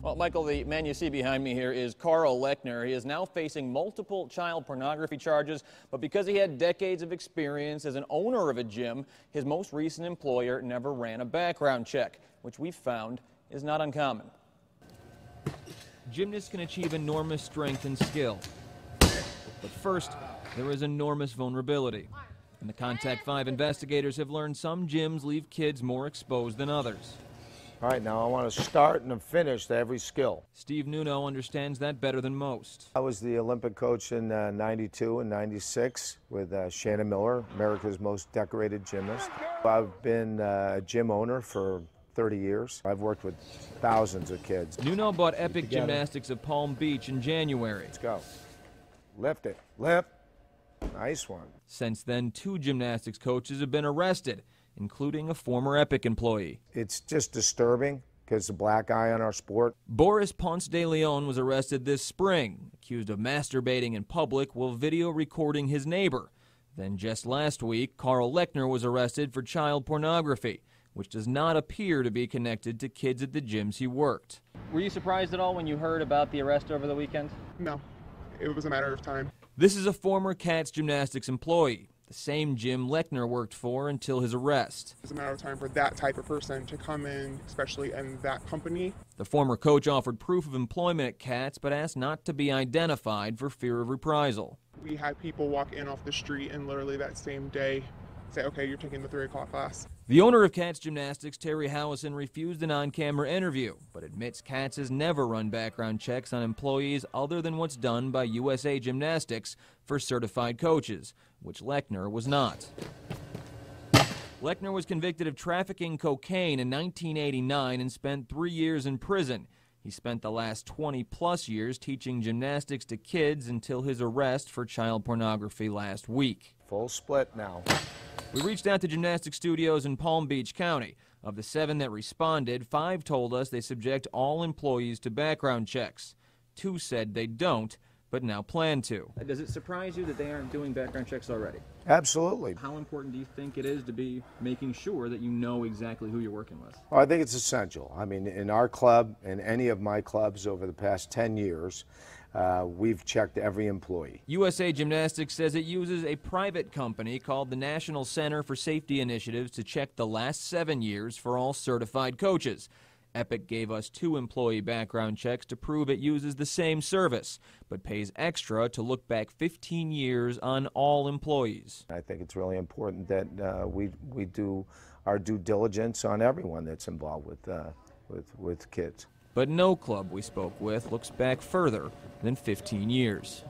Well, Michael, the man you see behind me here is Carl Lechner. He is now facing multiple child pornography charges, but because he had decades of experience as an owner of a gym, his most recent employer never ran a background check, which we've found is not uncommon. Gymnasts can achieve enormous strength and skill. But first, there is enormous vulnerability. And the Contact 5 investigators have learned some gyms leave kids more exposed than others. All right, now I want to start and finish to every skill. Steve Nunno understands that better than most. I was the Olympic coach in 92 and 96 with Shannon Miller, America's most decorated gymnast. I've been a gym owner for 30 years. I've worked with thousands of kids. Nunno bought Epic Gymnastics of Palm Beach in January. Let's go. Lift it. Lift. Nice one. Since then, 2 gymnastics coaches have been arrested, including a former Epic employee. It's just disturbing because the black eye on our sport. Boris Ponce de Leon was arrested this spring, accused of masturbating in public while video recording his neighbor. Then just last week, Carl Lechner was arrested for child pornography, which does not appear to be connected to kids at the gyms he worked. Were you surprised at all when you heard about the arrest over the weekend? No, it was a matter of time. This is a former Cats Gymnastics employee, the same gym Lechner worked for until his arrest. It's a matter of time for that type of person to come in, especially in that company. The former coach offered proof of employment at Cats, but asked not to be identified for fear of reprisal. We had people walk in off the street and literally that same day say, okay, you're taking the 3 o'clock class. The owner of Cats Gymnastics, Terry Howison, refused an on-camera interview, but admits Cats has never run background checks on employees other than what's done by USA Gymnastics for certified coaches, which Lechner was not. Lechner was convicted of trafficking cocaine in 1989 and spent 3 years in prison. He spent the last 20-plus years teaching gymnastics to kids until his arrest for child pornography last week. Full split now. We reached out to gymnastics studios in Palm Beach County. Of the 7 that responded, 5 told us they subject all employees to background checks. 2 said they don't, but now plan to. Does it surprise you that they aren't doing background checks already? Absolutely. How important do you think it is to be making sure that you know exactly who you're working with? Well, I think it's essential. I mean, in our club and any of my clubs over the past 10 years, we've checked every employee. USA Gymnastics says it uses a private company called the National Center for Safety Initiatives to check the last 7 years for all certified coaches. Epic gave us 2 employee background checks to prove it uses the same service, but pays extra to look back 15 years on all employees. I think it's really important that we do our due diligence on everyone that's involved with kids. But no club we spoke with looks back further than 15 years.